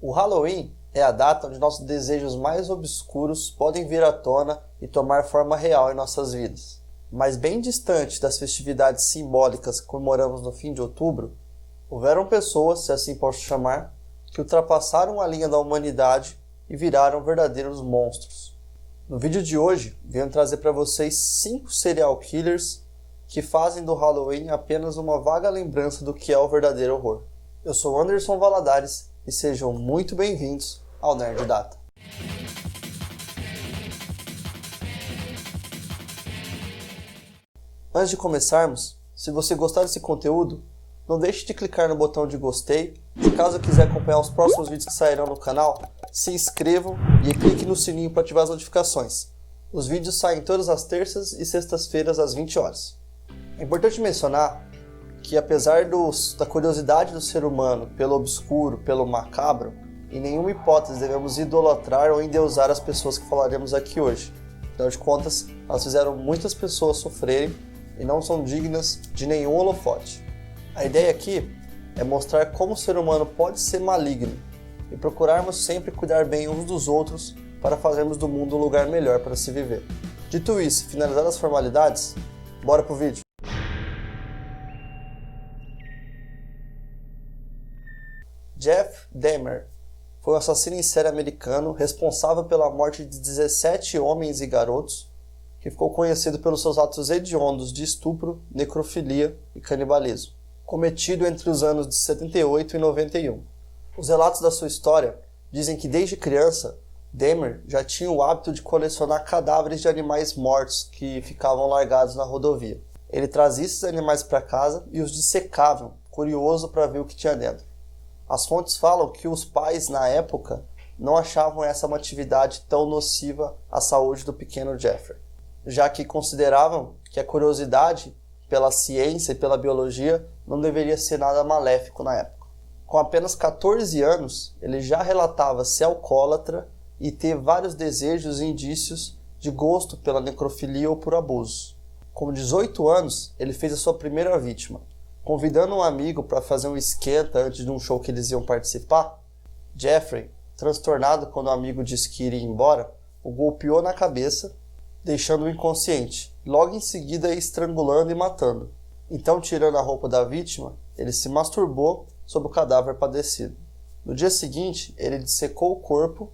O Halloween é a data onde nossos desejos mais obscuros podem vir à tona e tomar forma real em nossas vidas. Mas bem distante das festividades simbólicas que comemoramos no fim de outubro, houveram pessoas, se assim posso chamar, que ultrapassaram a linha da humanidade e viraram verdadeiros monstros. No vídeo de hoje, venho trazer para vocês 5 serial killers que fazem do Halloween apenas uma vaga lembrança do que é o verdadeiro horror. Eu sou Anderson Valadares e sejam muito bem-vindos ao Nerd Data. Antes de começarmos, se você gostar desse conteúdo, não deixe de clicar no botão de gostei e caso quiser acompanhar os próximos vídeos que sairão no canal, se inscrevam e clique no sininho para ativar as notificações. Os vídeos saem todas as terças e sextas-feiras às 20 horas. É importante mencionar que apesar da curiosidade do ser humano pelo obscuro, pelo macabro, em nenhuma hipótese devemos idolatrar ou endeusar as pessoas que falaremos aqui hoje. Afinal de contas, elas fizeram muitas pessoas sofrerem e não são dignas de nenhum holofote. A ideia aqui é mostrar como o ser humano pode ser maligno e procurarmos sempre cuidar bem uns dos outros para fazermos do mundo um lugar melhor para se viver. Dito isso, finalizadas as formalidades, bora pro vídeo! Jeff Dahmer foi um assassino em série americano responsável pela morte de 17 homens e garotos, que ficou conhecido pelos seus atos hediondos de estupro, necrofilia e canibalismo, cometido entre os anos de 78 e 91. Os relatos da sua história dizem que desde criança, Dahmer já tinha o hábito de colecionar cadáveres de animais mortos que ficavam largados na rodovia. Ele trazia esses animais para casa e os dissecava, curioso para ver o que tinha dentro. As fontes falam que os pais, na época, não achavam essa uma atividade tão nociva à saúde do pequeno Jeffrey, já que consideravam que a curiosidade pela ciência e pela biologia não deveria ser nada maléfico na época. Com apenas 14 anos, ele já relatava ser alcoólatra e ter vários desejos e indícios de gosto pela necrofilia ou por abuso. Com 18 anos, ele fez a sua primeira vítima. Convidando um amigo para fazer um esquenta antes de um show que eles iam participar, Jeffrey, transtornado quando o amigo disse que iria embora, o golpeou na cabeça, deixando-o inconsciente, logo em seguida estrangulando e matando. Então, tirando a roupa da vítima, ele se masturbou sobre o cadáver padecido. No dia seguinte, ele dissecou o corpo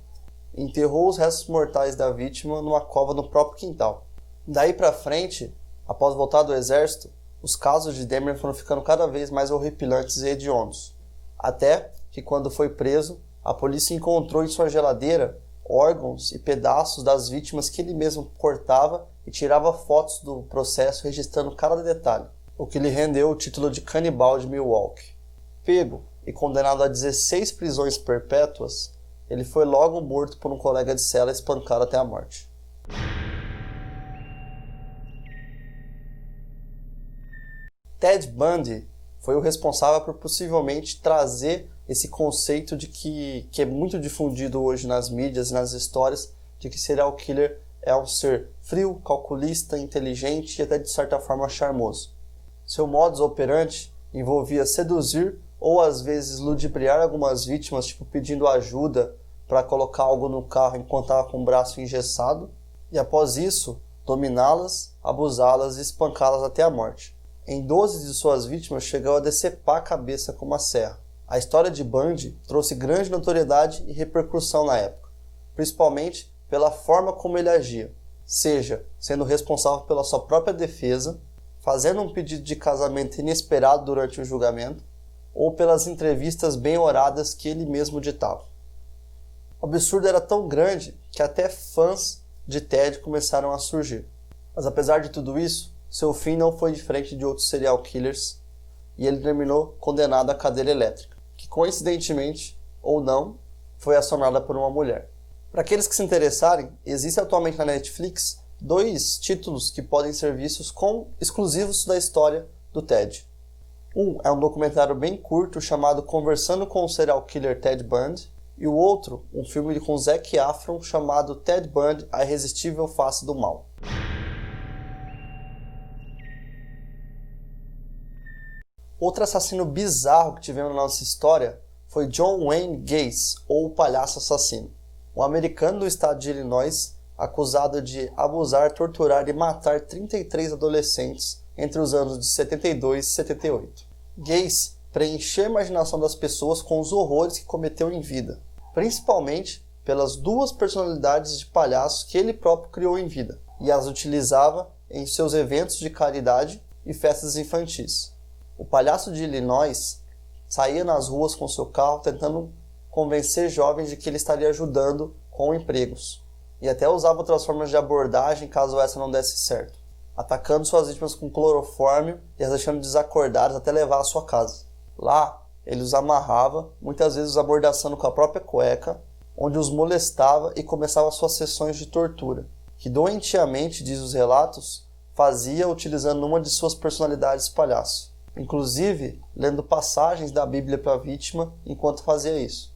e enterrou os restos mortais da vítima numa cova no próprio quintal. Daí para frente, após voltar do exército, os casos de Dahmer foram ficando cada vez mais horripilantes e hediondos. Até que, quando foi preso, a polícia encontrou em sua geladeira órgãos e pedaços das vítimas que ele mesmo cortava e tirava fotos do processo registrando cada detalhe, o que lhe rendeu o título de canibal de Milwaukee. Pego e condenado a 16 prisões perpétuas, ele foi logo morto por um colega de cela espancado até a morte. Ted Bundy foi o responsável por possivelmente trazer esse conceito de que é muito difundido hoje nas mídias e nas histórias, de que serial killer é um ser frio, calculista, inteligente e até de certa forma charmoso. Seu modus operandi envolvia seduzir ou às vezes ludibriar algumas vítimas, tipo pedindo ajuda para colocar algo no carro enquanto estava com o braço engessado, e após isso, dominá-las, abusá-las e espancá-las até a morte. Em 12 de suas vítimas, chegou a decepar a cabeça com uma serra. A história de Bundy trouxe grande notoriedade e repercussão na época, principalmente pela forma como ele agia, seja sendo responsável pela sua própria defesa, fazendo um pedido de casamento inesperado durante o julgamento, ou pelas entrevistas bem-horadas que ele mesmo ditava. O absurdo era tão grande que até fãs de Ted começaram a surgir. Mas apesar de tudo isso, seu fim não foi diferente de outros serial killers e ele terminou condenado à cadeira elétrica, que coincidentemente, ou não, foi assombrada por uma mulher. Para aqueles que se interessarem, existe atualmente na Netflix 2 títulos que podem ser vistos como exclusivos da história do Ted. Um é um documentário bem curto chamado Conversando com o Serial Killer Ted Bundy, e o outro, um filme com Zac Efron chamado Ted Bundy, A Irresistível Face do Mal. Outro assassino bizarro que tivemos na nossa história foi John Wayne Gacy, ou o Palhaço Assassino, um americano do estado de Illinois acusado de abusar, torturar e matar 33 adolescentes entre os anos de 72 e 78. Gacy preencheu a imaginação das pessoas com os horrores que cometeu em vida, principalmente pelas duas personalidades de palhaços que ele próprio criou em vida, e as utilizava em seus eventos de caridade e festas infantis. O palhaço de Illinois saía nas ruas com seu carro tentando convencer jovens de que ele estaria ajudando com empregos, e até usava outras formas de abordagem caso essa não desse certo, atacando suas vítimas com clorofórmio e as deixando desacordadas até levar à sua casa. Lá, ele os amarrava, muitas vezes os amordaçando com a própria cueca, onde os molestava e começava suas sessões de tortura, que doentiamente, diz os relatos, fazia utilizando uma de suas personalidades palhaço, inclusive lendo passagens da Bíblia para a vítima enquanto fazia isso.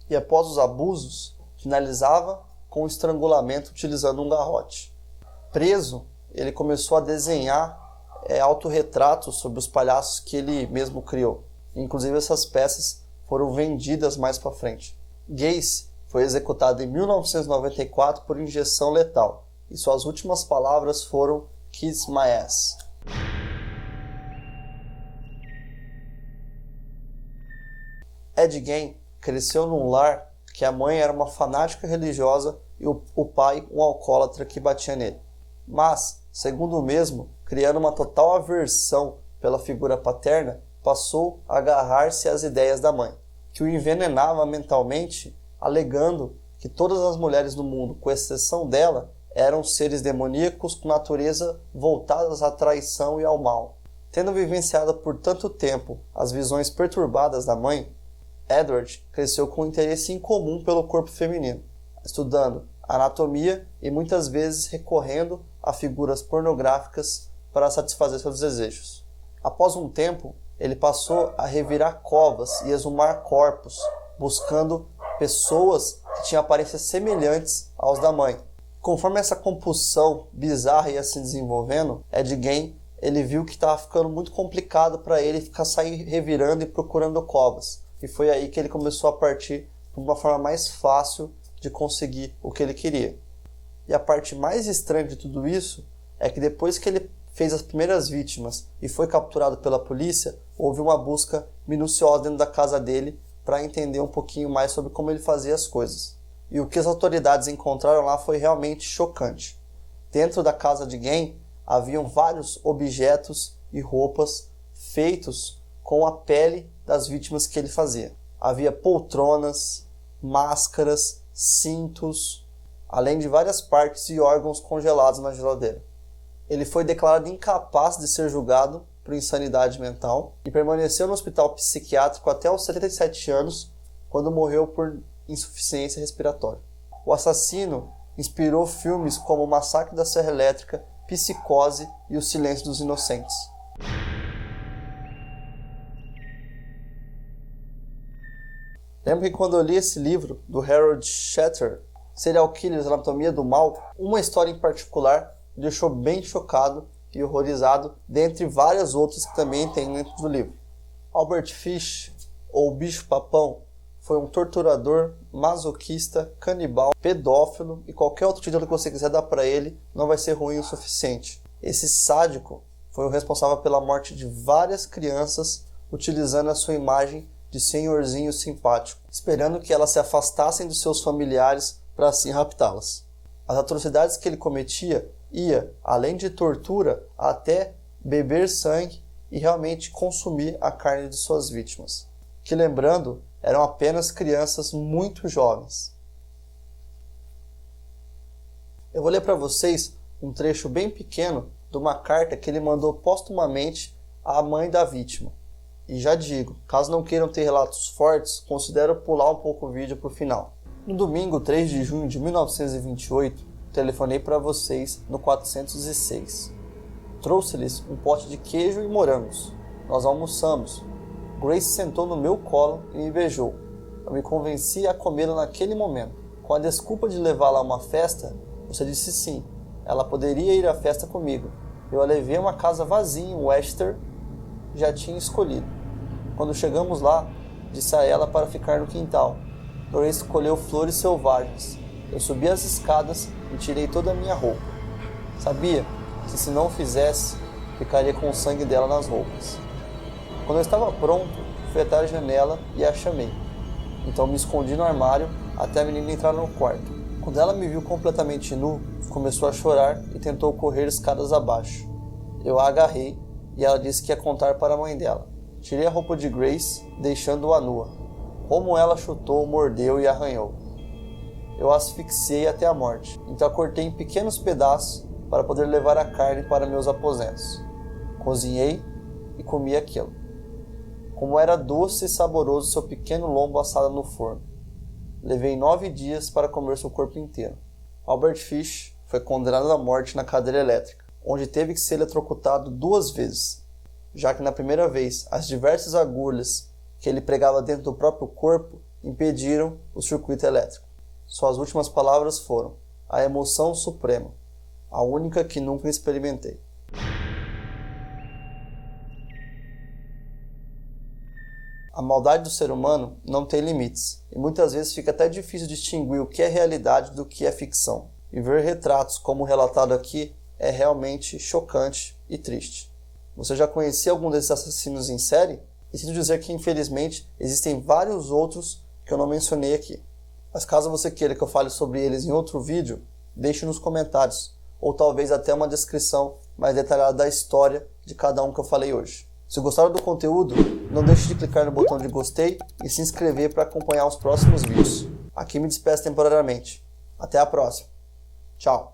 E após os abusos, finalizava com o estrangulamento utilizando um garrote. Preso, ele começou a desenhar autorretratos sobre os palhaços que ele mesmo criou. Inclusive essas peças foram vendidas mais para frente. Gacy foi executado em 1994 por injeção letal, e suas últimas palavras foram "Kiss my ass". Ed Gein cresceu num lar que a mãe era uma fanática religiosa e o pai um alcoólatra que batia nele. Mas, segundo o mesmo, criando uma total aversão pela figura paterna, passou a agarrar-se às ideias da mãe, que o envenenava mentalmente, alegando que todas as mulheres do mundo, com exceção dela, eram seres demoníacos com natureza voltadas à traição e ao mal. Tendo vivenciado por tanto tempo as visões perturbadas da mãe, Edward cresceu com um interesse incomum pelo corpo feminino, estudando anatomia e muitas vezes recorrendo a figuras pornográficas para satisfazer seus desejos. Após um tempo, ele passou a revirar covas e exumar corpos, buscando pessoas que tinham aparências semelhantes aos da mãe. Conforme essa compulsão bizarra ia se desenvolvendo, Ed Gein ele viu que estava ficando muito complicado para ele sair revirando e procurando covas. E foi aí que ele começou a partir de uma forma mais fácil de conseguir o que ele queria. E a parte mais estranha de tudo isso é que depois que ele fez as primeiras vítimas e foi capturado pela polícia, houve uma busca minuciosa dentro da casa dele para entender um pouquinho mais sobre como ele fazia as coisas. E o que as autoridades encontraram lá foi realmente chocante. Dentro da casa de Gein haviam vários objetos e roupas feitos com a pele das vítimas que ele fazia. Havia poltronas, máscaras, cintos, além de várias partes e órgãos congelados na geladeira. Ele foi declarado incapaz de ser julgado por insanidade mental e permaneceu no hospital psiquiátrico até os 77 anos, quando morreu por insuficiência respiratória. O assassino inspirou filmes como O Massacre da Serra Elétrica, Psicose e O Silêncio dos Inocentes. Lembro que quando eu li esse livro, do Harold Shatter, Serial Killers, Anatomia do Mal, uma história em particular me deixou bem chocado e horrorizado, dentre várias outras que também tem dentro do livro. Albert Fish, ou Bicho-Papão, foi um torturador, masoquista, canibal, pedófilo e qualquer outro título que você quiser dar para ele não vai ser ruim o suficiente. Esse sádico foi o responsável pela morte de várias crianças utilizando a sua imagem de senhorzinho simpático, esperando que elas se afastassem dos seus familiares para assim raptá-las. As atrocidades que ele cometia ia, além de tortura, até beber sangue e realmente consumir a carne de suas vítimas, que, lembrando, eram apenas crianças muito jovens. Eu vou ler para vocês um trecho bem pequeno de uma carta que ele mandou póstumamente à mãe da vítima. E já digo, caso não queiram ter relatos fortes, considero pular um pouco o vídeo para o final. No domingo 3 de junho de 1928, telefonei para vocês no 406. Trouxe-lhes um pote de queijo e morangos. Nós almoçamos. Grace sentou no meu colo e me beijou. Eu me convenci a comê-la naquele momento. Com a desculpa de levá-la a uma festa, você disse sim. Ela poderia ir à festa comigo. Eu a levei a uma casa vazia em Wester, já tinha escolhido. Quando chegamos lá, disse a ela para ficar no quintal, porém escolheu flores selvagens. Eu subi as escadas e tirei toda a minha roupa. Sabia que se não fizesse, ficaria com o sangue dela nas roupas. Quando eu estava pronto, fui até a janela e a chamei. Então me escondi no armário até a menina entrar no quarto. Quando ela me viu completamente nu, começou a chorar e tentou correr escadas abaixo. Eu a agarrei e ela disse que ia contar para a mãe dela. Tirei a roupa de Grace, deixando-a nua. Como ela chutou, mordeu e arranhou. Eu a asfixiei até a morte, então a cortei em pequenos pedaços para poder levar a carne para meus aposentos. Cozinhei e comi aquilo. Como era doce e saboroso seu pequeno lombo assado no forno. Levei 9 dias para comer seu corpo inteiro. Albert Fish foi condenado à morte na cadeira elétrica, onde teve que ser eletrocutado 2 vezes, já que na primeira vez as diversas agulhas que ele pregava dentro do próprio corpo impediram o circuito elétrico. Suas últimas palavras foram: a emoção suprema, a única que nunca experimentei. A maldade do ser humano não tem limites, e muitas vezes fica até difícil distinguir o que é realidade do que é ficção. E ver retratos como relatado aqui é realmente chocante e triste. Você já conhecia algum desses assassinos em série? E sinto dizer que, infelizmente, existem vários outros que eu não mencionei aqui. Mas caso você queira que eu fale sobre eles em outro vídeo, deixe nos comentários, ou talvez até uma descrição mais detalhada da história de cada um que eu falei hoje. Se gostaram do conteúdo, não deixe de clicar no botão de gostei e se inscrever para acompanhar os próximos vídeos. Aqui me despeço temporariamente. Até a próxima. Tchau.